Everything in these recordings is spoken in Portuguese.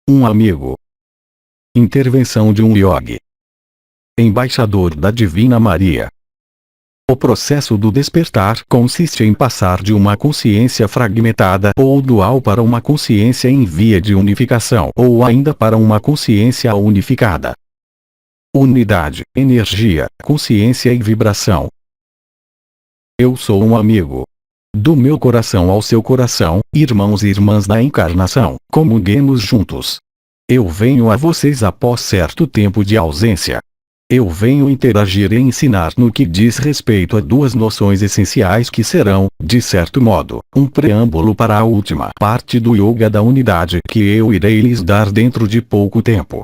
Um amigo. Intervenção de um yogi. Embaixador da Divina Maria. O processo do despertar consiste em passar de uma consciência fragmentada ou dual para uma consciência em via de unificação ou ainda para uma consciência unificada. Unidade, energia, consciência e vibração. Eu sou um amigo. Do meu coração ao seu coração, irmãos e irmãs da encarnação, comunguemos juntos. Eu venho a vocês após certo tempo de ausência. Eu venho interagir e ensinar no que diz respeito a duas noções essenciais que serão, de certo modo, um preâmbulo para a última parte do Yoga da Unidade que eu irei lhes dar dentro de pouco tempo.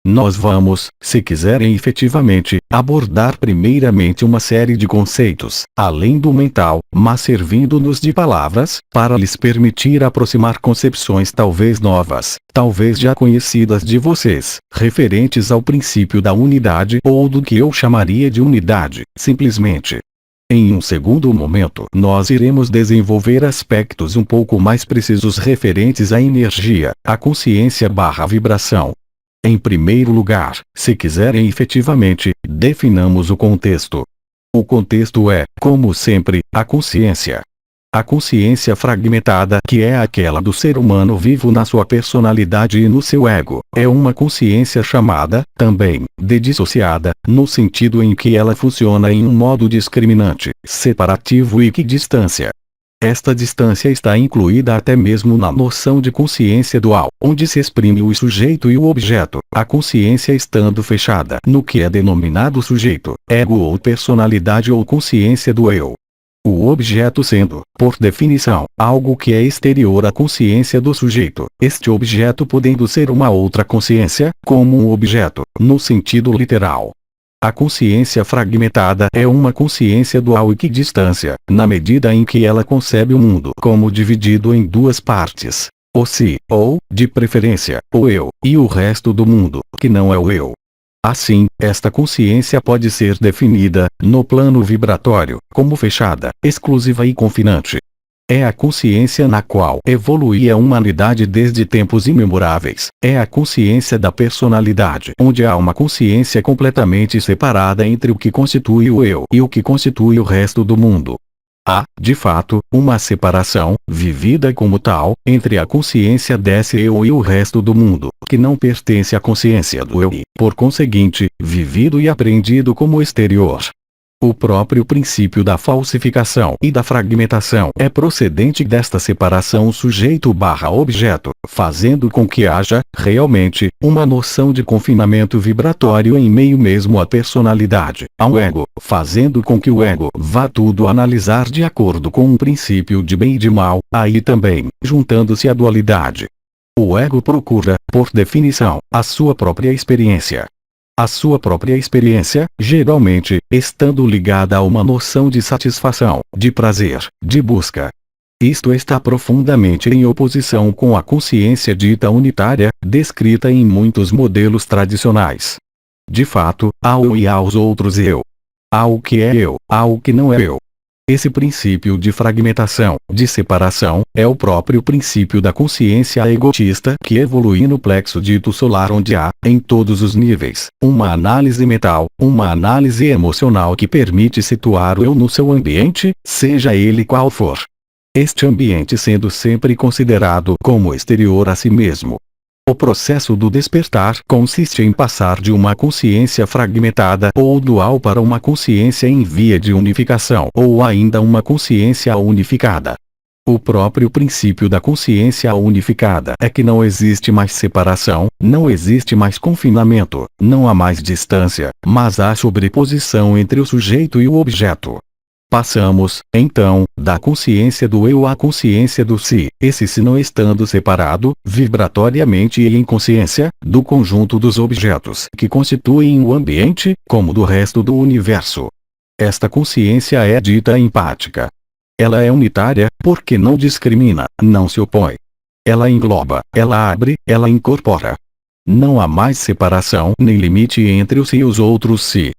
Nós vamos, se quiserem efetivamente, abordar primeiramente uma série de conceitos, além do mental, mas servindo-nos de palavras, para lhes permitir aproximar concepções talvez novas, talvez já conhecidas de vocês, referentes ao princípio da unidade ou do que eu chamaria de unidade, simplesmente. Em um segundo momento, nós iremos desenvolver aspectos um pouco mais precisos referentes à energia, à consciência/vibração. Em primeiro lugar, se quiserem efetivamente, definamos o contexto. O contexto é, como sempre, a consciência. A consciência fragmentada, que é aquela do ser humano vivo na sua personalidade e no seu ego, é uma consciência chamada, também, de dissociada, no sentido em que ela funciona em um modo discriminante, separativo e equidistância. Esta distância está incluída até mesmo na noção de consciência dual, onde se exprime o sujeito e o objeto, a consciência estando fechada no que é denominado sujeito, ego ou personalidade ou consciência do eu. O objeto sendo, por definição, algo que é exterior à consciência do sujeito, este objeto podendo ser uma outra consciência, como um objeto, no sentido literal. A consciência fragmentada é uma consciência dual e equidistância, na medida em que ela concebe o mundo como dividido em duas partes, o si, ou, de preferência, o eu, e o resto do mundo, que não é o eu. Assim, esta consciência pode ser definida, no plano vibratório, como fechada, exclusiva e confinante. É a consciência na qual evolui a humanidade desde tempos imemoráveis. É a consciência da personalidade, onde há uma consciência completamente separada entre o que constitui o eu e o que constitui o resto do mundo. Há, de fato, uma separação, vivida como tal, entre a consciência desse eu e o resto do mundo, que não pertence à consciência do eu e, por conseguinte, vivido e apreendido como exterior. O próprio princípio da falsificação e da fragmentação é procedente desta separação sujeito/objeto, fazendo com que haja, realmente, uma noção de confinamento vibratório em meio mesmo à personalidade, ao ego, fazendo com que o ego vá tudo analisar de acordo com um princípio de bem e de mal, aí também, juntando-se à dualidade. O ego procura, por definição, a sua própria experiência. A sua própria experiência, geralmente, estando ligada a uma noção de satisfação, de prazer, de busca. Isto está profundamente em oposição com a consciência dita unitária, descrita em muitos modelos tradicionais. De fato, há o e há os outros eu. Há o que é eu, há o que não é eu. Esse princípio de fragmentação, de separação, é o próprio princípio da consciência egotista que evolui no plexo dito solar onde há, em todos os níveis, uma análise mental, uma análise emocional que permite situar o eu no seu ambiente, seja ele qual for. Este ambiente sendo sempre considerado como exterior a si mesmo. O processo do despertar consiste em passar de uma consciência fragmentada ou dual para uma consciência em via de unificação ou ainda uma consciência unificada. O próprio princípio da consciência unificada é que não existe mais separação, não existe mais confinamento, não há mais distância, mas há sobreposição entre o sujeito e o objeto. Passamos, então, da consciência do eu à consciência do si, esse si não estando separado, vibratoriamente e em consciência, do conjunto dos objetos que constituem o ambiente, como do resto do universo. Esta consciência é dita empática. Ela é unitária, porque não discrimina, não se opõe. Ela engloba, ela abre, ela incorpora. Não há mais separação nem limite entre o si e os outros si.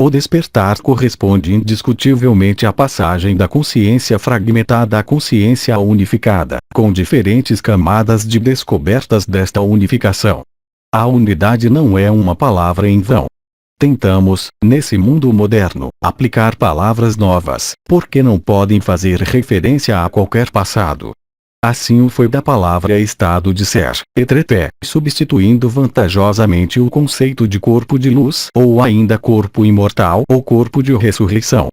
O despertar corresponde indiscutivelmente à passagem da consciência fragmentada à consciência unificada, com diferentes camadas de descobertas desta unificação. A unidade não é uma palavra em vão. Tentamos, nesse mundo moderno, aplicar palavras novas, porque não podem fazer referência a qualquer passado. Assim o foi da palavra estado de ser, etreté, substituindo vantajosamente o conceito de corpo de luz ou ainda corpo imortal ou corpo de ressurreição.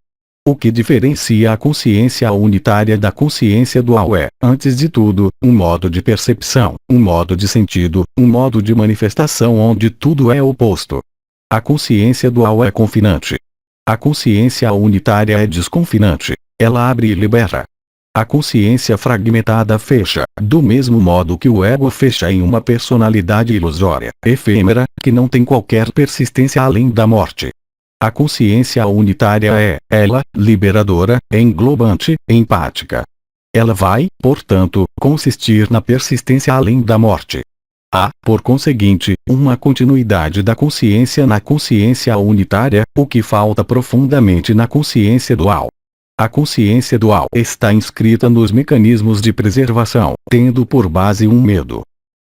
O que diferencia a consciência unitária da consciência dual é, antes de tudo, um modo de percepção, um modo de sentido, um modo de manifestação onde tudo é oposto. A consciência dual é confinante. A consciência unitária é desconfinante. Ela abre e libera. A consciência fragmentada fecha, do mesmo modo que o ego fecha em uma personalidade ilusória, efêmera, que não tem qualquer persistência além da morte. A consciência unitária é, ela, liberadora, englobante, empática. Ela vai, portanto, consistir na persistência além da morte. Há, por conseguinte, uma continuidade da consciência na consciência unitária, o que falta profundamente na consciência dual. A consciência dual está inscrita nos mecanismos de preservação, tendo por base um medo.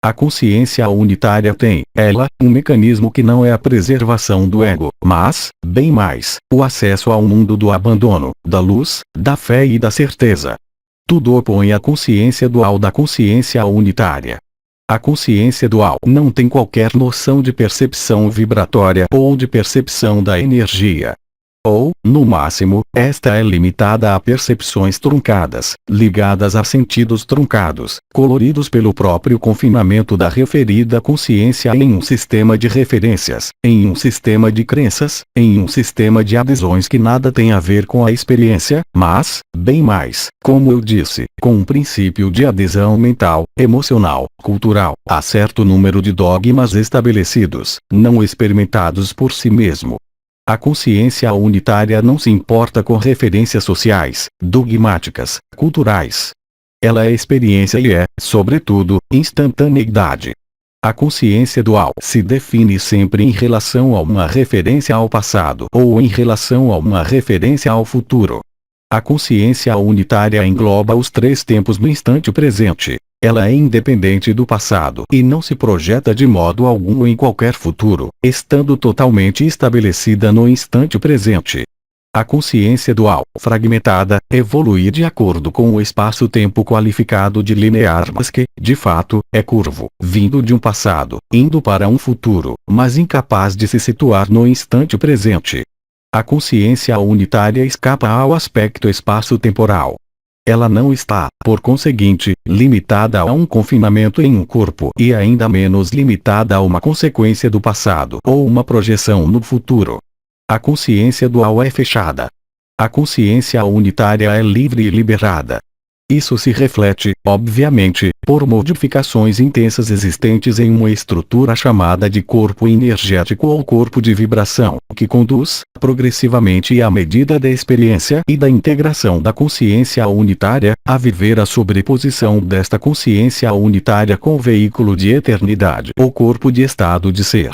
A consciência unitária tem, ela, um mecanismo que não é a preservação do ego, mas, bem mais, o acesso ao mundo do abandono, da luz, da fé e da certeza. Tudo opõe a consciência dual da consciência unitária. A consciência dual não tem qualquer noção de percepção vibratória ou de percepção da energia. Ou, no máximo, esta é limitada a percepções truncadas, ligadas a sentidos truncados, coloridos pelo próprio confinamento da referida consciência em um sistema de referências, em um sistema de crenças, em um sistema de adesões que nada tem a ver com a experiência, mas, bem mais, como eu disse, com um princípio de adesão mental, emocional, cultural, a certo número de dogmas estabelecidos, não experimentados por si mesmo. A consciência unitária não se importa com referências sociais, dogmáticas, culturais. Ela é experiência e é, sobretudo, instantaneidade. A consciência dual se define sempre em relação a uma referência ao passado ou em relação a uma referência ao futuro. A consciência unitária engloba os três tempos no instante presente. Ela é independente do passado e não se projeta de modo algum em qualquer futuro, estando totalmente estabelecida no instante presente. A consciência dual, fragmentada, evolui de acordo com o espaço-tempo qualificado de linear, mas que, de fato, é curvo, vindo de um passado, indo para um futuro, mas incapaz de se situar no instante presente. A consciência unitária escapa ao aspecto espaço-temporal. Ela não está, por conseguinte, limitada a um confinamento em um corpo e ainda menos limitada a uma consequência do passado ou uma projeção no futuro. A consciência dual é fechada. A consciência unitária é livre e liberada. Isso se reflete, obviamente, por modificações intensas existentes em uma estrutura chamada de corpo energético ou corpo de vibração, que conduz, progressivamente e à medida da experiência e da integração da consciência unitária, a viver a sobreposição desta consciência unitária com o veículo de eternidade ou corpo de estado de ser.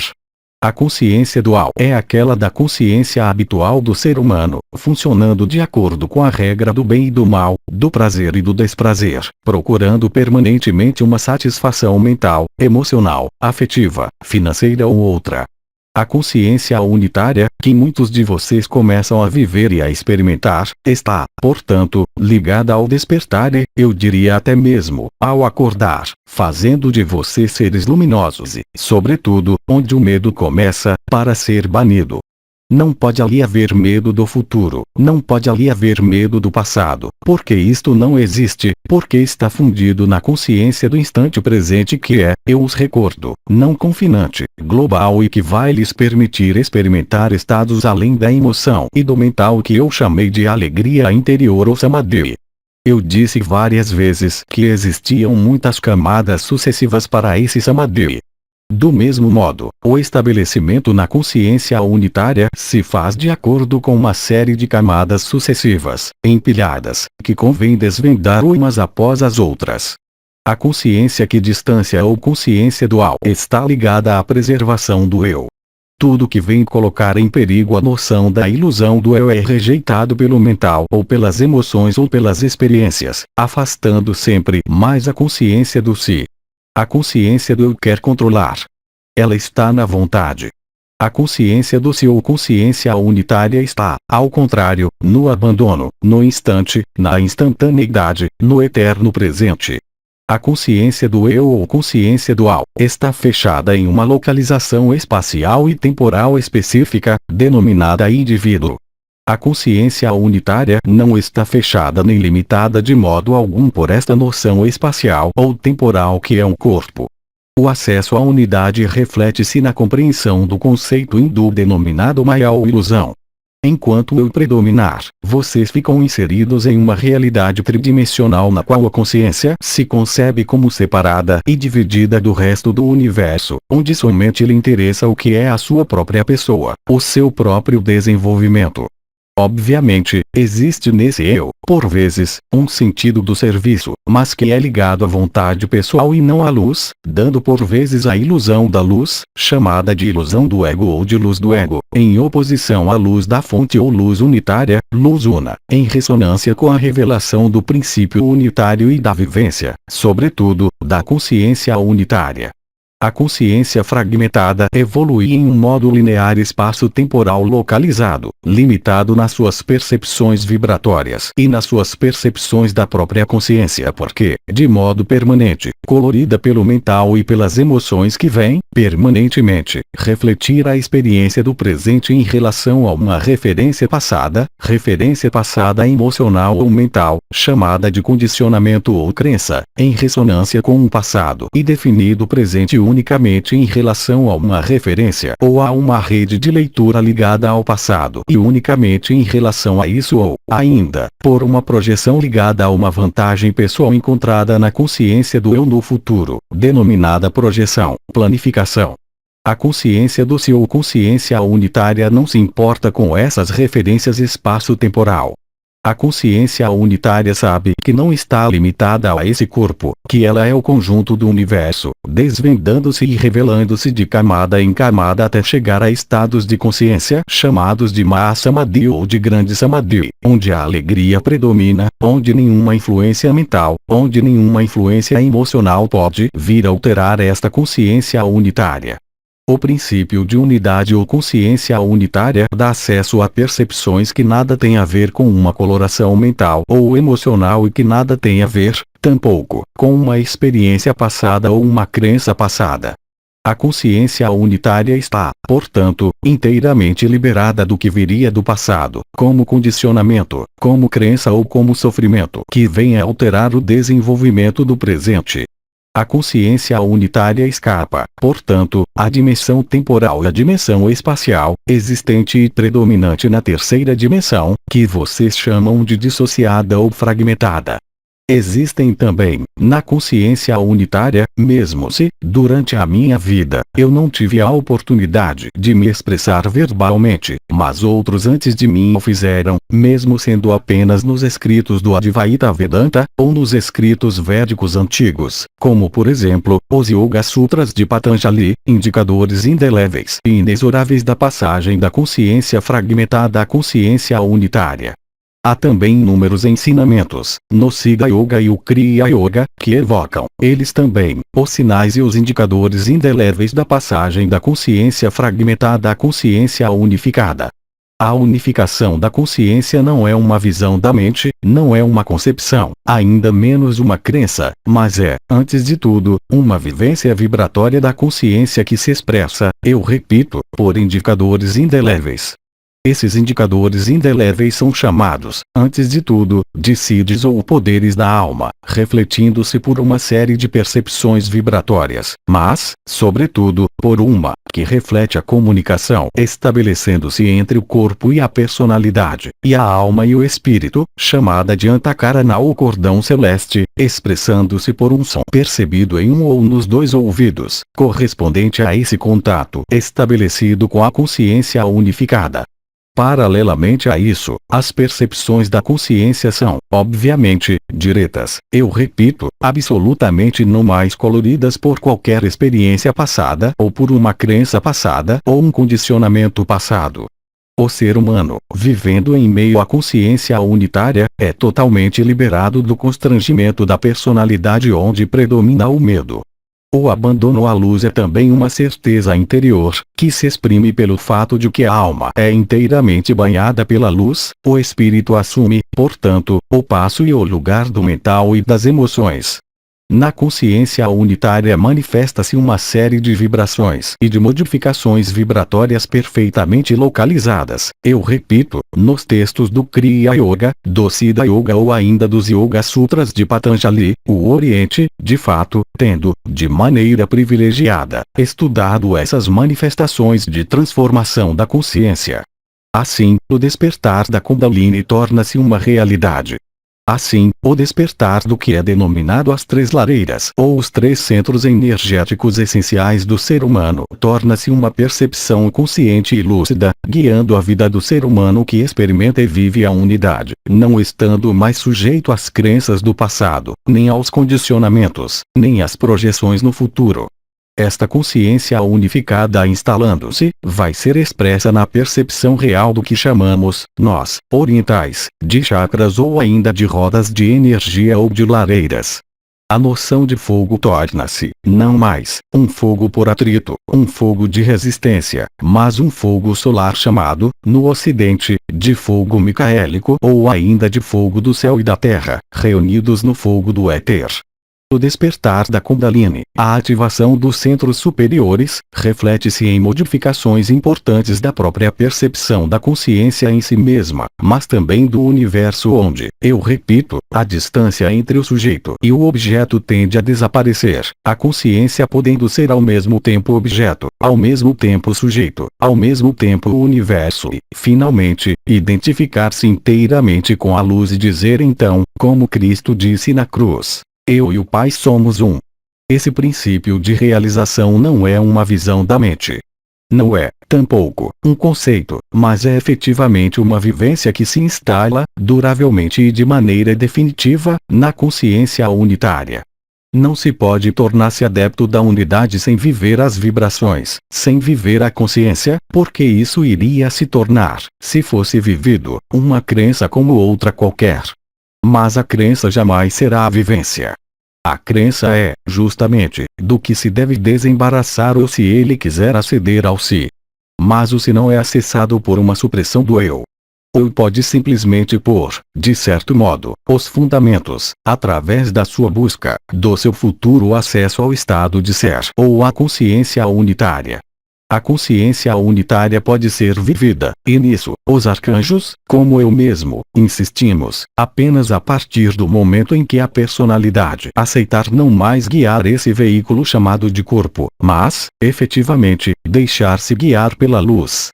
A consciência dual é aquela da consciência habitual do ser humano, funcionando de acordo com a regra do bem e do mal, do prazer e do desprazer, procurando permanentemente uma satisfação mental, emocional, afetiva, financeira ou outra. A consciência unitária, que muitos de vocês começam a viver e a experimentar, está, portanto, ligada ao despertar e, eu diria até mesmo, ao acordar, fazendo de vocês seres luminosos e, sobretudo, onde o medo começa, para ser banido. Não pode ali haver medo do futuro, não pode ali haver medo do passado, porque isto não existe, porque está fundido na consciência do instante presente que é, eu os recordo, não confinante, global e que vai lhes permitir experimentar estados além da emoção e do mental que eu chamei de alegria interior ou samadhi. Eu disse várias vezes que existiam muitas camadas sucessivas para esse samadhi. Do mesmo modo, o estabelecimento na consciência unitária se faz de acordo com uma série de camadas sucessivas, empilhadas, que convém desvendar umas após as outras. A consciência equidistância ou consciência dual está ligada à preservação do eu. Tudo que vem colocar em perigo a noção da ilusão do eu é rejeitado pelo mental ou pelas emoções ou pelas experiências, afastando sempre mais a consciência do si. A consciência do eu quer controlar. Ela está na vontade. A consciência do si ou consciência unitária está, ao contrário, no abandono, no instante, na instantaneidade, no eterno presente. A consciência do eu ou consciência dual está fechada em uma localização espacial e temporal específica, denominada indivíduo. A consciência unitária não está fechada nem limitada de modo algum por esta noção espacial ou temporal que é um corpo. O acesso à unidade reflete-se na compreensão do conceito hindu denominado Maya ou ilusão. Enquanto eu predominar, vocês ficam inseridos em uma realidade tridimensional na qual a consciência se concebe como separada e dividida do resto do universo, onde somente lhe interessa o que é a sua própria pessoa, o seu próprio desenvolvimento. Obviamente, existe nesse eu, por vezes, um sentido do serviço, mas que é ligado à vontade pessoal e não à luz, dando por vezes a ilusão da luz, chamada de ilusão do ego ou de luz do ego, em oposição à luz da fonte ou luz unitária, luz una, em ressonância com a revelação do princípio unitário e da vivência, sobretudo, da consciência unitária. A consciência fragmentada evolui em um modo linear espaço-temporal localizado, limitado nas suas percepções vibratórias e nas suas percepções da própria consciência porque, de modo permanente, colorida pelo mental e pelas emoções que vêm, permanentemente, refletir a experiência do presente em relação a uma referência passada emocional ou mental, chamada de condicionamento ou crença, em ressonância com um passado e definido presente unicamente em relação a uma referência ou a uma rede de leitura ligada ao passado e unicamente em relação a isso ou, ainda, por uma projeção ligada a uma vantagem pessoal encontrada na consciência do eu no futuro, denominada projeção, planificação. A consciência do si ou consciência unitária não se importa com essas referências espaço-temporal. A consciência unitária sabe que não está limitada a esse corpo, que ela é o conjunto do universo, desvendando-se e revelando-se de camada em camada até chegar a estados de consciência chamados de Mahasamadhi ou de Grande Samadhi, onde a alegria predomina, onde nenhuma influência mental, onde nenhuma influência emocional pode vir a alterar esta consciência unitária. O princípio de unidade ou consciência unitária dá acesso a percepções que nada têm a ver com uma coloração mental ou emocional e que nada têm a ver, tampouco, com uma experiência passada ou uma crença passada. A consciência unitária está, portanto, inteiramente liberada do que viria do passado, como condicionamento, como crença ou como sofrimento que venha alterar o desenvolvimento do presente. A consciência unitária escapa, portanto, à dimensão temporal e à dimensão espacial, existente e predominante na terceira dimensão, que vocês chamam de dissociada ou fragmentada. Existem também, na consciência unitária, mesmo se, durante a minha vida, eu não tive a oportunidade de me expressar verbalmente, mas outros antes de mim o fizeram, mesmo sendo apenas nos escritos do Advaita Vedanta, ou nos escritos védicos antigos, como por exemplo, os Yoga Sutras de Patanjali, indicadores indeléveis e inexoráveis da passagem da consciência fragmentada à consciência unitária. Há também inúmeros ensinamentos, no Siddha Yoga e o Kriya Yoga, que evocam, eles também, os sinais e os indicadores indeléveis da passagem da consciência fragmentada à consciência unificada. A unificação da consciência não é uma visão da mente, não é uma concepção, ainda menos uma crença, mas é, antes de tudo, uma vivência vibratória da consciência que se expressa, eu repito, por indicadores indeléveis. Esses indicadores indeléveis são chamados, antes de tudo, de siddhis ou poderes da alma, refletindo-se por uma série de percepções vibratórias, mas, sobretudo, por uma, que reflete a comunicação estabelecendo-se entre o corpo e a personalidade, e a alma e o espírito, chamada de Antakarana ou cordão celeste, expressando-se por um som percebido em um ou nos dois ouvidos, correspondente a esse contato estabelecido com a consciência unificada. Paralelamente a isso, as percepções da consciência são, obviamente, diretas, eu repito, absolutamente não mais coloridas por qualquer experiência passada ou por uma crença passada ou um condicionamento passado. O ser humano, vivendo em meio à consciência unitária, é totalmente liberado do constrangimento da personalidade onde predomina o medo. O abandono à luz é também uma certeza interior, que se exprime pelo fato de que a alma é inteiramente banhada pela luz, o espírito assume, portanto, o passo e o lugar do mental e das emoções. Na consciência unitária manifesta-se uma série de vibrações e de modificações vibratórias perfeitamente localizadas, eu repito, nos textos do Kriya Yoga, do Siddha Yoga ou ainda dos Yoga Sutras de Patanjali, o Oriente, de fato, tendo, de maneira privilegiada, estudado essas manifestações de transformação da consciência. Assim, o despertar da Kundalini torna-se uma realidade. Assim, o despertar do que é denominado as três lareiras ou os três centros energéticos essenciais do ser humano torna-se uma percepção consciente e lúcida, guiando a vida do ser humano que experimenta e vive a unidade, não estando mais sujeito às crenças do passado, nem aos condicionamentos, nem às projeções no futuro. Esta consciência unificada instalando-se, vai ser expressa na percepção real do que chamamos, nós, orientais, de chakras ou ainda de rodas de energia ou de lareiras. A noção de fogo torna-se, não mais, um fogo por atrito, um fogo de resistência, mas um fogo solar chamado, no Ocidente, de fogo micaélico ou ainda de fogo do céu e da terra, reunidos no fogo do éter. O despertar da Kundalini, a ativação dos centros superiores, reflete-se em modificações importantes da própria percepção da consciência em si mesma, mas também do universo onde, eu repito, a distância entre o sujeito e o objeto tende a desaparecer, a consciência podendo ser ao mesmo tempo objeto, ao mesmo tempo sujeito, ao mesmo tempo o universo e, finalmente, identificar-se inteiramente com a luz e dizer então, como Cristo disse na cruz: eu e o Pai somos um. Esse princípio de realização não é uma visão da mente. Não é, tampouco, um conceito, mas é efetivamente uma vivência que se instala, duravelmente e de maneira definitiva, na consciência unitária. Não se pode tornar-se adepto da unidade sem viver as vibrações, sem viver a consciência, porque isso iria se tornar, se fosse vivido, uma crença como outra qualquer. Mas a crença jamais será a vivência. A crença é, justamente, do que se deve desembaraçar ou se ele quiser aceder ao si. Mas o si não é acessado por uma supressão do eu. Ou pode simplesmente pôr, de certo modo, os fundamentos, através da sua busca, do seu futuro acesso ao estado de ser ou à consciência unitária. A consciência unitária pode ser vivida, e nisso, os arcanjos, como eu mesmo, insistimos, apenas a partir do momento em que a personalidade aceitar não mais guiar esse veículo chamado de corpo, mas, efetivamente, deixar-se guiar pela luz.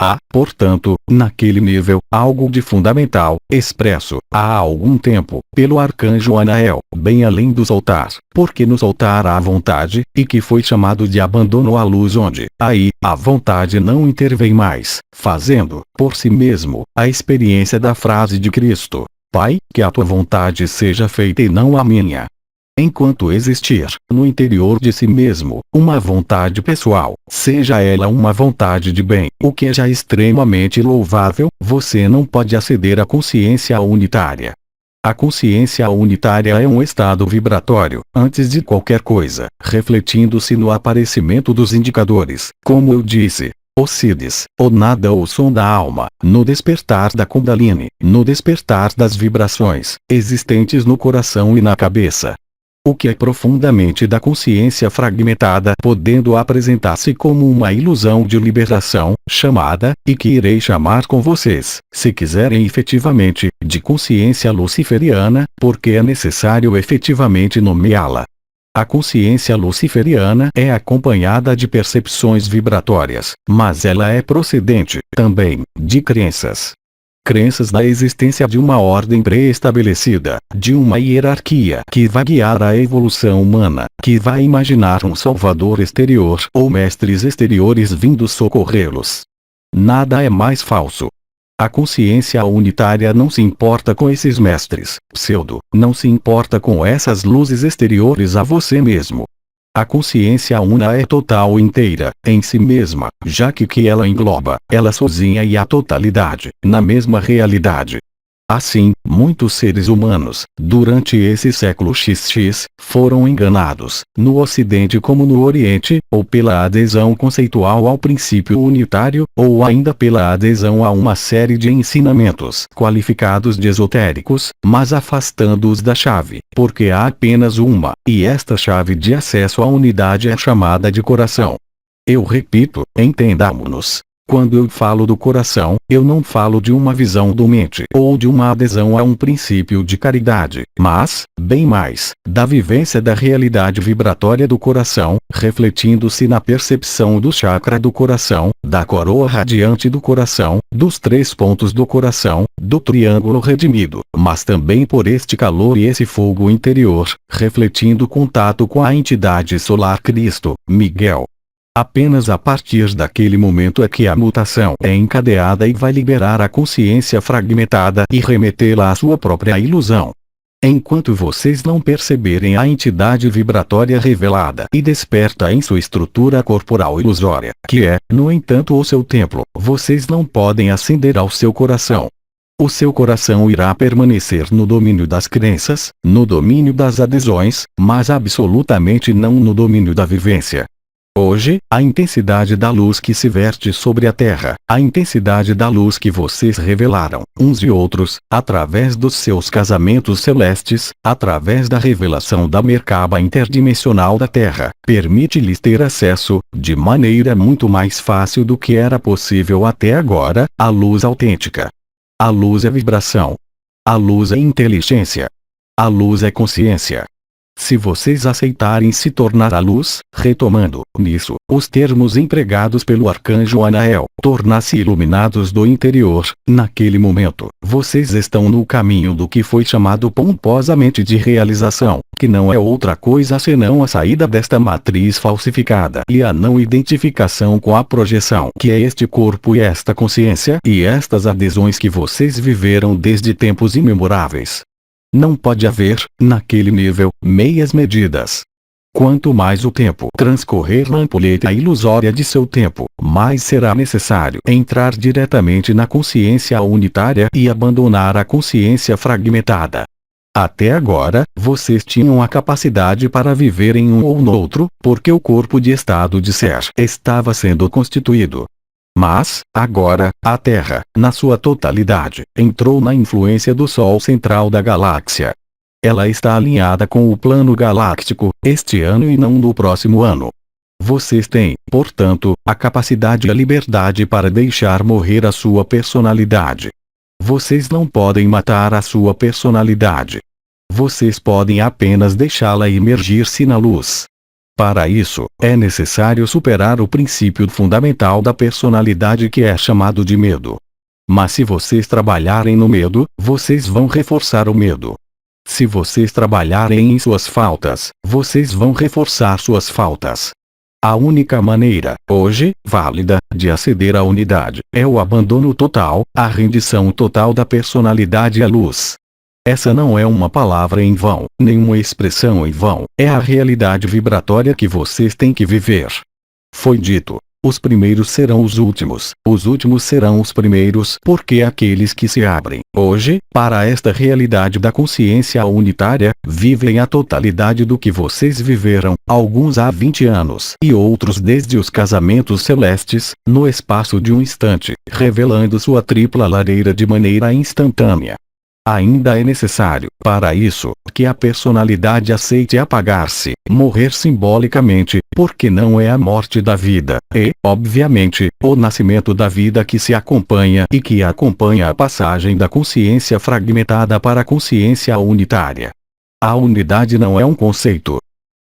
Há, portanto, naquele nível, algo de fundamental, expresso, há algum tempo, pelo arcanjo Anael, bem além do soltar, porque no soltar há vontade, e que foi chamado de abandono à luz onde, aí, a vontade não intervém mais, fazendo, por si mesmo, a experiência da frase de Cristo: Pai, que a tua vontade seja feita e não a minha. Enquanto existir, no interior de si mesmo, uma vontade pessoal, seja ela uma vontade de bem, o que é já extremamente louvável, você não pode aceder à consciência unitária. A consciência unitária é um estado vibratório, antes de qualquer coisa, refletindo-se no aparecimento dos indicadores, como eu disse, o Siddhis, o nada ou som da alma, no despertar da Kundalini, no despertar das vibrações, existentes no coração e na cabeça. O que é profundamente da consciência fragmentada podendo apresentar-se como uma ilusão de liberação, chamada, e que irei chamar com vocês, se quiserem efetivamente, de consciência luciferiana, porque é necessário efetivamente nomeá-la. A consciência luciferiana é acompanhada de percepções vibratórias, mas ela é procedente, também, de crenças. Crenças da existência de uma ordem pré-estabelecida, de uma hierarquia que vai guiar a evolução humana, que vai imaginar um salvador exterior ou mestres exteriores vindo socorrê-los. Nada é mais falso. A consciência unitária não se importa com esses mestres, pseudo, não se importa com essas luzes exteriores a você mesmo. A consciência una é total e inteira, em si mesma, já que ela engloba, ela sozinha e a totalidade, na mesma realidade. Assim, muitos seres humanos, durante esse século XX, foram enganados, no Ocidente como no Oriente, ou pela adesão conceitual ao princípio unitário, ou ainda pela adesão a uma série de ensinamentos qualificados de esotéricos, mas afastando-os da chave, porque há apenas uma, e esta chave de acesso à unidade é chamada de coração. Eu repito, entendamo-nos. Quando eu falo do coração, eu não falo de uma visão do mente ou de uma adesão a um princípio de caridade, mas, bem mais, da vivência da realidade vibratória do coração, refletindo-se na percepção do chakra do coração, da coroa radiante do coração, dos 3 pontos do coração, do triângulo redimido, mas também por este calor e esse fogo interior, refletindo contato com a entidade solar Cristo, Miguel. Apenas a partir daquele momento é que a mutação é encadeada e vai liberar a consciência fragmentada e remetê-la à sua própria ilusão. Enquanto vocês não perceberem a entidade vibratória revelada e desperta em sua estrutura corporal ilusória, que é, no entanto, o seu templo, vocês não podem ascender ao seu coração. O seu coração irá permanecer no domínio das crenças, no domínio das adesões, mas absolutamente não no domínio da vivência. Hoje, a intensidade da luz que se verte sobre a Terra, a intensidade da luz que vocês revelaram, uns e outros, através dos seus casamentos celestes, através da revelação da Merkaba interdimensional da Terra, permite-lhes ter acesso, de maneira muito mais fácil do que era possível até agora, à luz autêntica. A luz é vibração. A luz é inteligência. A luz é consciência. Se vocês aceitarem se tornar a luz, retomando, nisso, os termos empregados pelo arcanjo Anael, tornar-se iluminados do interior, naquele momento, vocês estão no caminho do que foi chamado pomposamente de realização, que não é outra coisa senão a saída desta matriz falsificada e a não identificação com a projeção que é este corpo e esta consciência e estas adesões que vocês viveram desde tempos imemoráveis. Não pode haver, naquele nível, meias medidas. Quanto mais o tempo transcorrer na ampulheta ilusória de seu tempo, mais será necessário entrar diretamente na consciência unitária e abandonar a consciência fragmentada. Até agora, vocês tinham a capacidade para viver em um ou no outro, porque o corpo de estado de ser estava sendo constituído. Mas, agora, a Terra, na sua totalidade, entrou na influência do Sol central da galáxia. Ela está alinhada com o plano galáctico, este ano e não no próximo ano. Vocês têm, portanto, a capacidade e a liberdade para deixar morrer a sua personalidade. Vocês não podem matar a sua personalidade. Vocês podem apenas deixá-la imergir-se na luz. Para isso, é necessário superar o princípio fundamental da personalidade que é chamado de medo. Mas se vocês trabalharem no medo, vocês vão reforçar o medo. Se vocês trabalharem em suas faltas, vocês vão reforçar suas faltas. A única maneira, hoje, válida, de aceder à unidade, é o abandono total, a rendição total da personalidade à luz. Essa não é uma palavra em vão, nem uma expressão em vão, é a realidade vibratória que vocês têm que viver. Foi dito, os primeiros serão os últimos serão os primeiros, porque aqueles que se abrem, hoje, para esta realidade da consciência unitária, vivem a totalidade do que vocês viveram, alguns há 20 anos e outros desde os casamentos celestes, no espaço de um instante, revelando sua tripla lareira de maneira instantânea. Ainda é necessário, para isso, que a personalidade aceite apagar-se, morrer simbolicamente, porque não é a morte da vida, é, obviamente, o nascimento da vida que se acompanha e que acompanha a passagem da consciência fragmentada para a consciência unitária. A unidade não é um conceito.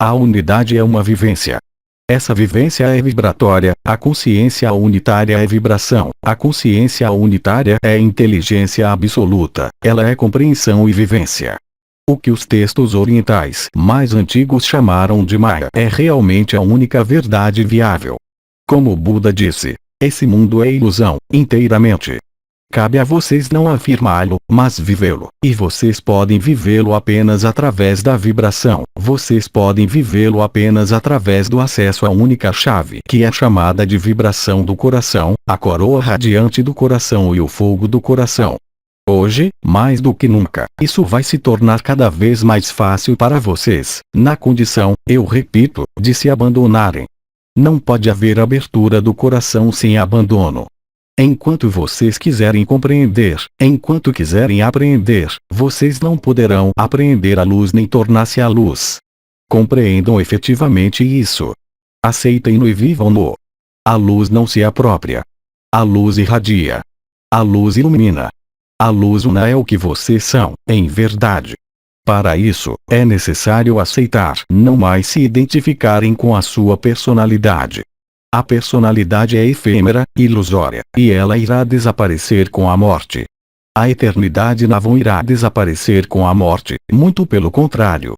A unidade é uma vivência. Essa vivência é vibratória, a consciência unitária é vibração, a consciência unitária é inteligência absoluta, ela é compreensão e vivência. O que os textos orientais mais antigos chamaram de Maya é realmente a única verdade viável. Como Buda disse, esse mundo é ilusão, inteiramente. Cabe a vocês não afirmá-lo, mas vivê-lo. E vocês podem vivê-lo apenas através da vibração. Vocês podem vivê-lo apenas através do acesso à única chave, que é chamada de vibração do coração, a coroa radiante do coração e o fogo do coração. Hoje, mais do que nunca, isso vai se tornar cada vez mais fácil para vocês, na condição, eu repito, de se abandonarem. Não pode haver abertura do coração sem abandono. Enquanto vocês quiserem compreender, enquanto quiserem apreender, vocês não poderão apreender a luz nem tornar-se a luz. Compreendam efetivamente isso. Aceitem-no e vivam-no. A luz não se apropria. A luz irradia. A luz ilumina. A luz una é o que vocês são, em verdade. Para isso, é necessário aceitar, não mais se identificarem com a sua personalidade. A personalidade é efêmera, ilusória, e ela irá desaparecer com a morte. A eternidade não irá desaparecer com a morte, muito pelo contrário.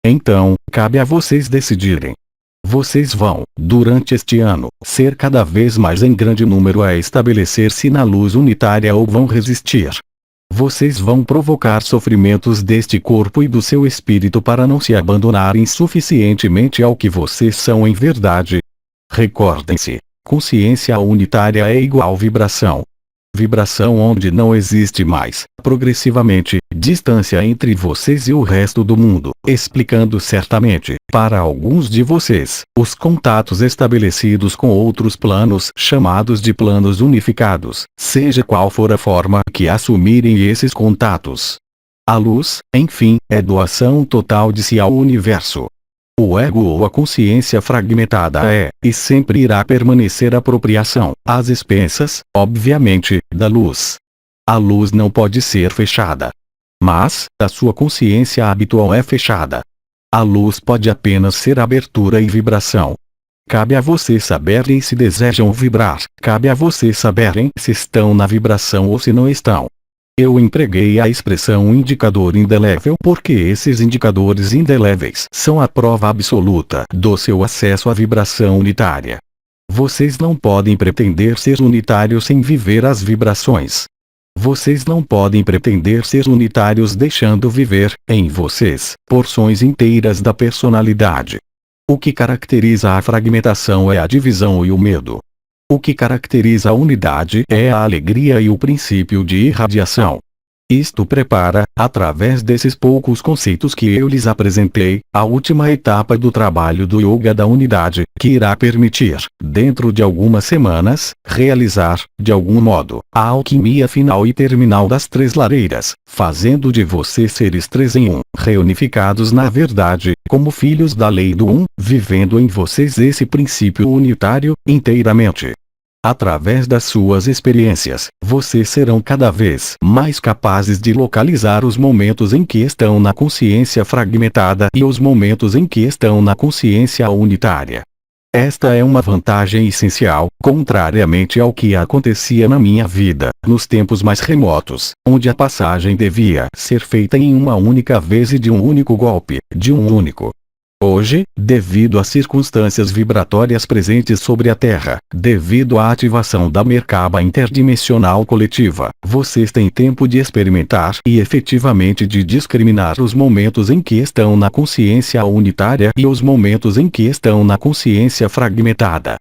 Então, cabe a vocês decidirem. Vocês vão, durante este ano, ser cada vez mais em grande número a estabelecer-se na luz unitária ou vão resistir. Vocês vão provocar sofrimentos deste corpo e do seu espírito para não se abandonarem suficientemente ao que vocês são em verdade. Recordem-se, consciência unitária é igual vibração. Vibração onde não existe mais, progressivamente, distância entre vocês e o resto do mundo, explicando certamente, para alguns de vocês, os contatos estabelecidos com outros planos chamados de planos unificados, seja qual for a forma que assumirem esses contatos. A luz, enfim, é doação total de si ao universo. O ego ou a consciência fragmentada é, e sempre irá permanecer apropriação, às expensas, obviamente, da luz. A luz não pode ser fechada. Mas, a sua consciência habitual é fechada. A luz pode apenas ser abertura e vibração. Cabe a vocês saberem se desejam vibrar, cabe a vocês saberem se estão na vibração ou se não estão. Eu empreguei a expressão indicador indelével porque esses indicadores indeléveis são a prova absoluta do seu acesso à vibração unitária. Vocês não podem pretender ser unitários sem viver as vibrações. Vocês não podem pretender ser unitários deixando viver, em vocês, porções inteiras da personalidade. O que caracteriza a fragmentação é a divisão e o medo. O que caracteriza a unidade é a alegria e o princípio de irradiação. Isto prepara, através desses poucos conceitos que eu lhes apresentei, a última etapa do trabalho do Yoga da Unidade, que irá permitir, dentro de algumas semanas, realizar, de algum modo, a alquimia final e terminal das três lareiras, fazendo de vocês seres três em um, reunificados na verdade, como filhos da lei do um, vivendo em vocês esse princípio unitário, inteiramente. Através das suas experiências, vocês serão cada vez mais capazes de localizar os momentos em que estão na consciência fragmentada e os momentos em que estão na consciência unitária. Esta é uma vantagem essencial, contrariamente ao que acontecia na minha vida, nos tempos mais remotos, onde a passagem devia ser feita em uma única vez e de um único golpe, de um único. Hoje, devido às circunstâncias vibratórias presentes sobre a Terra, devido à ativação da Merkaba interdimensional coletiva, vocês têm tempo de experimentar e efetivamente de discriminar os momentos em que estão na consciência unitária e os momentos em que estão na consciência fragmentada.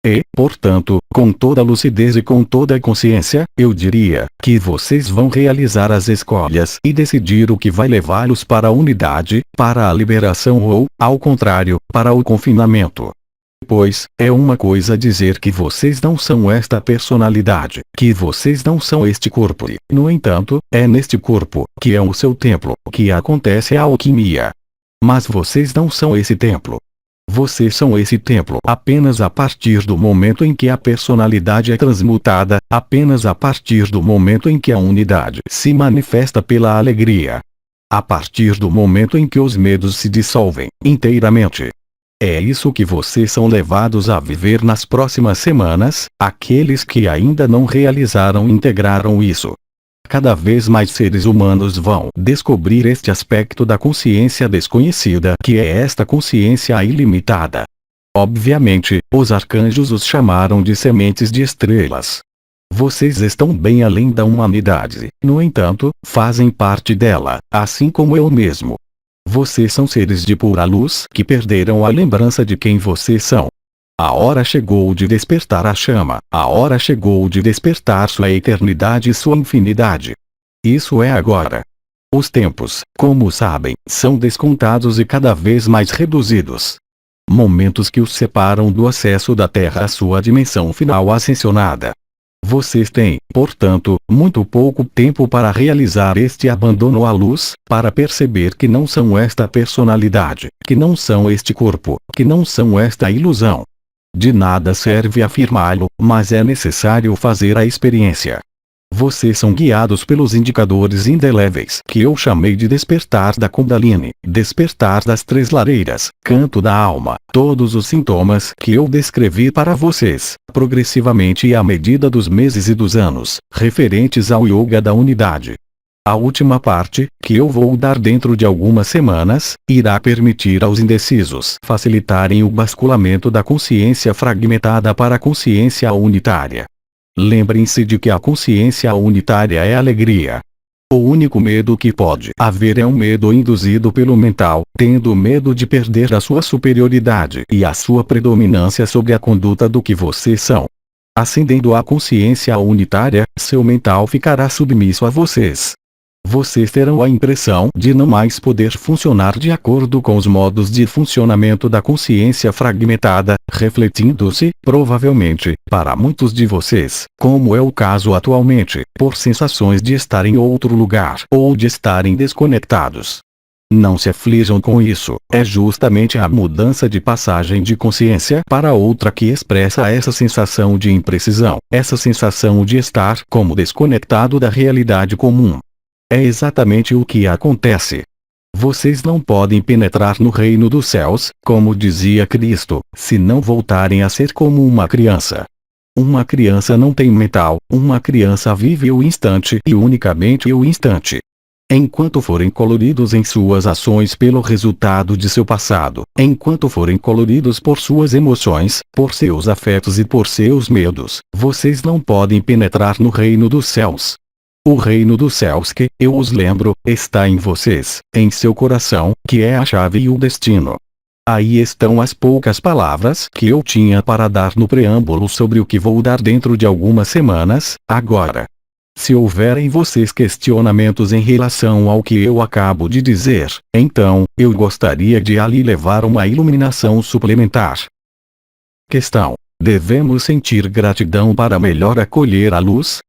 E, portanto, com toda a lucidez e com toda a consciência, eu diria que vocês vão realizar as escolhas e decidir o que vai levá-los para a unidade, para a liberação ou, ao contrário, para o confinamento. Pois, é uma coisa dizer que vocês não são esta personalidade, que vocês não são este corpo e, no entanto, é neste corpo, que é o seu templo, que acontece a alquimia. Mas vocês não são esse templo. Vocês são esse templo apenas a partir do momento em que a personalidade é transmutada, apenas a partir do momento em que a unidade se manifesta pela alegria. A partir do momento em que os medos se dissolvem inteiramente. É isso que vocês são levados a viver nas próximas semanas, aqueles que ainda não realizaram e integraram isso. Cada vez mais seres humanos vão descobrir este aspecto da consciência desconhecida, que é esta consciência ilimitada. Obviamente, os arcanjos os chamaram de sementes de estrelas. Vocês estão bem além da humanidade, no entanto, fazem parte dela, assim como eu mesmo. Vocês são seres de pura luz que perderam a lembrança de quem vocês são. A hora chegou de despertar a chama, a hora chegou de despertar sua eternidade e sua infinidade. Isso é agora. Os tempos, como sabem, são descontados e cada vez mais reduzidos. Momentos que os separam do acesso da Terra à sua dimensão final ascensionada. Vocês têm, portanto, muito pouco tempo para realizar este abandono à luz, para perceber que não são esta personalidade, que não são este corpo, que não são esta ilusão. De nada serve afirmá-lo, mas é necessário fazer a experiência. Vocês são guiados pelos indicadores indeléveis que eu chamei de despertar da Kundalini, despertar das três lareiras, canto da alma, todos os sintomas que eu descrevi para vocês, progressivamente e à medida dos meses e dos anos, referentes ao yoga da unidade. A última parte, que eu vou dar dentro de algumas semanas, irá permitir aos indecisos facilitarem o basculamento da consciência fragmentada para a consciência unitária. Lembrem-se de que a consciência unitária é alegria. O único medo que pode haver é um medo induzido pelo mental, tendo medo de perder a sua superioridade e a sua predominância sobre a conduta do que vocês são. Ascendendo à consciência unitária, seu mental ficará submisso a vocês. Vocês terão a impressão de não mais poder funcionar de acordo com os modos de funcionamento da consciência fragmentada, refletindo-se, provavelmente, para muitos de vocês, como é o caso atualmente, por sensações de estar em outro lugar ou de estarem desconectados. Não se aflijam com isso, é justamente a mudança de passagem de consciência para outra que expressa essa sensação de imprecisão, essa sensação de estar como desconectado da realidade comum. É exatamente o que acontece. Vocês não podem penetrar no reino dos céus, como dizia Cristo, se não voltarem a ser como uma criança. Uma criança não tem mental, uma criança vive o instante e unicamente o instante. Enquanto forem coloridos em suas ações pelo resultado de seu passado, enquanto forem coloridos por suas emoções, por seus afetos e por seus medos, vocês não podem penetrar no reino dos céus. O reino dos céus que, eu os lembro, está em vocês, em seu coração, que é a chave e o destino. Aí estão as poucas palavras que eu tinha para dar no preâmbulo sobre o que vou dar dentro de algumas semanas, agora. Se houver em vocês questionamentos em relação ao que eu acabo de dizer, então, eu gostaria de ali levar uma iluminação suplementar. Questão: devemos sentir gratidão para melhor acolher a luz?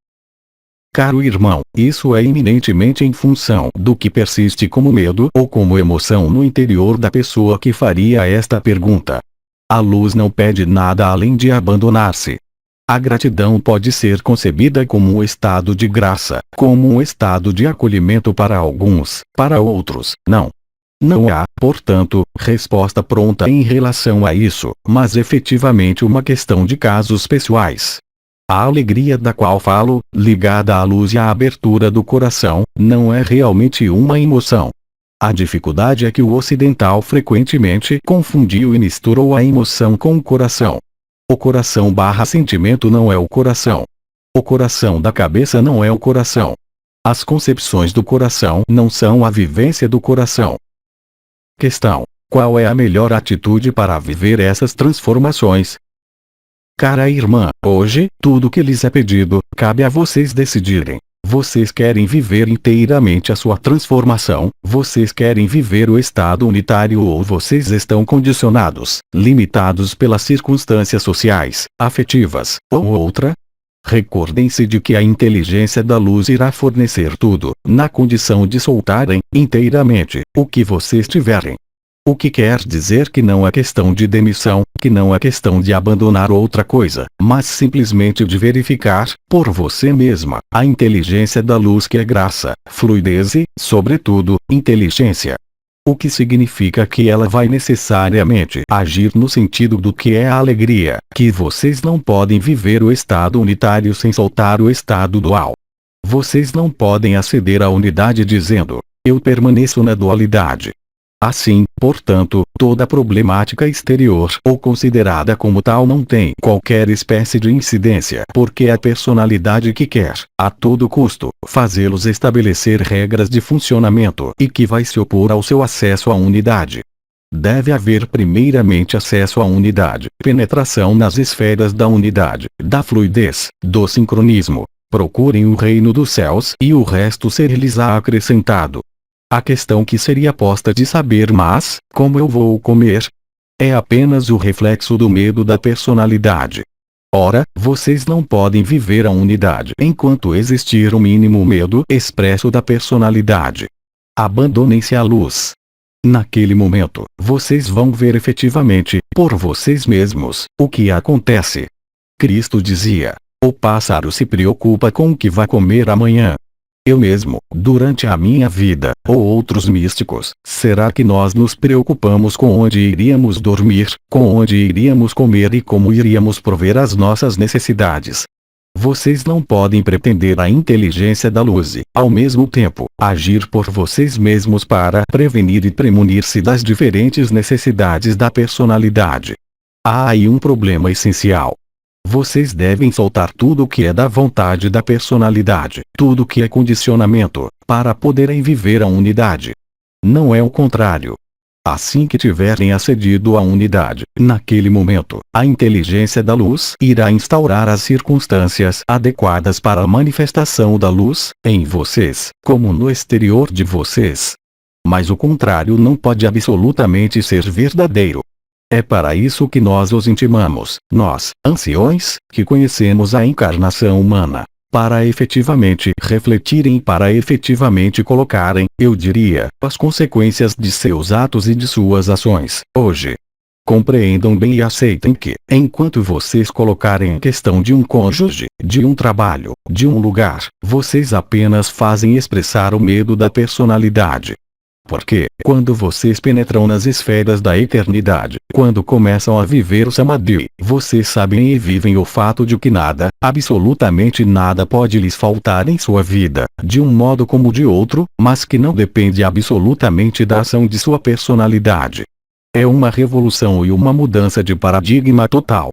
Caro irmão, isso é eminentemente em função do que persiste como medo ou como emoção no interior da pessoa que faria esta pergunta. A luz não pede nada além de abandonar-se. A gratidão pode ser concebida como um estado de graça, como um estado de acolhimento para alguns, para outros, não. Não há, portanto, resposta pronta em relação a isso, mas efetivamente uma questão de casos pessoais. A alegria da qual falo, ligada à luz e à abertura do coração, não é realmente uma emoção. A dificuldade é que o ocidental frequentemente confundiu e misturou a emoção com o coração. O coração/sentimento não é o coração. O coração da cabeça não é o coração. As concepções do coração não são a vivência do coração. Questão: qual é a melhor atitude para viver essas transformações? Cara irmã, hoje, tudo que lhes é pedido, cabe a vocês decidirem. Vocês querem viver inteiramente a sua transformação, vocês querem viver o estado unitário ou vocês estão condicionados, limitados pelas circunstâncias sociais, afetivas, ou outra? Recordem-se de que a inteligência da luz irá fornecer tudo, na condição de soltarem, inteiramente, o que vocês tiverem. O que quer dizer que não é questão de demissão, que não é questão de abandonar outra coisa, mas simplesmente de verificar, por você mesma, a inteligência da luz que é graça, fluidez e, sobretudo, inteligência. O que significa que ela vai necessariamente agir no sentido do que é a alegria, que vocês não podem viver o estado unitário sem soltar o estado dual. Vocês não podem aceder à unidade dizendo, eu permaneço na dualidade. Assim, portanto, Toda problemática exterior ou considerada como tal não tem qualquer espécie de incidência, porque é a personalidade que quer, a todo custo, fazê-los estabelecer regras de funcionamento e que vai se opor ao seu acesso à unidade. Deve haver primeiramente acesso à unidade, penetração nas esferas da unidade, da fluidez, do sincronismo. Procurem o reino dos céus e o resto ser-lhes-á acrescentado. A questão que seria posta de saber mas, como eu vou comer? É apenas o reflexo do medo da personalidade. Ora, vocês não podem viver a unidade enquanto existir o mínimo medo expresso da personalidade. Abandonem-se à luz. Naquele momento, vocês vão ver efetivamente, por vocês mesmos, o que acontece. Cristo dizia: o pássaro se preocupa com o que vai comer amanhã. Eu mesmo, durante a minha vida, ou outros místicos, será que nós nos preocupamos com onde iríamos dormir, com onde iríamos comer e como iríamos prover as nossas necessidades? Vocês não podem pretender a inteligência da luz e, ao mesmo tempo, agir por vocês mesmos para prevenir e premunir-se das diferentes necessidades da personalidade. Há aí um problema essencial. Vocês devem soltar tudo o que é da vontade da personalidade, tudo o que é condicionamento, para poderem viver a unidade. Não é o contrário. Assim que tiverem acedido à unidade, naquele momento, a inteligência da luz irá instaurar as circunstâncias adequadas para a manifestação da luz, em vocês, como no exterior de vocês. Mas o contrário não pode absolutamente ser verdadeiro. É para isso que nós os intimamos, nós, anciões, que conhecemos a encarnação humana, para efetivamente refletirem e para efetivamente colocarem, eu diria, as consequências de seus atos e de suas ações, hoje. Compreendam bem e aceitem que, enquanto vocês colocarem a questão de um cônjuge, de um trabalho, de um lugar, vocês apenas fazem expressar o medo da personalidade. Porque, quando vocês penetram nas esferas da eternidade, quando começam a viver o Samadhi, vocês sabem e vivem o fato de que nada, absolutamente nada pode lhes faltar em sua vida, de um modo como de outro, mas que não depende absolutamente da ação de sua personalidade. É uma revolução e uma mudança de paradigma total.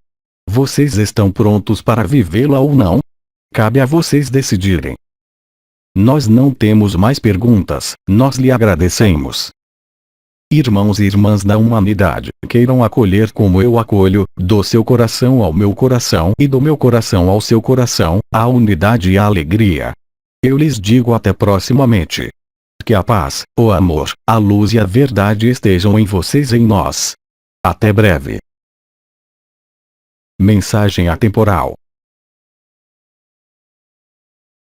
Vocês estão prontos para vivê-la ou não? Cabe a vocês decidirem. Nós não temos mais perguntas, nós lhe agradecemos. Irmãos e irmãs da humanidade, queiram acolher como eu acolho, do seu coração ao meu coração e do meu coração ao seu coração, a unidade e a alegria. Eu lhes digo até proximamente. Que a paz, o amor, a luz e a verdade estejam em vocês e em nós. Até breve. Mensagem atemporal.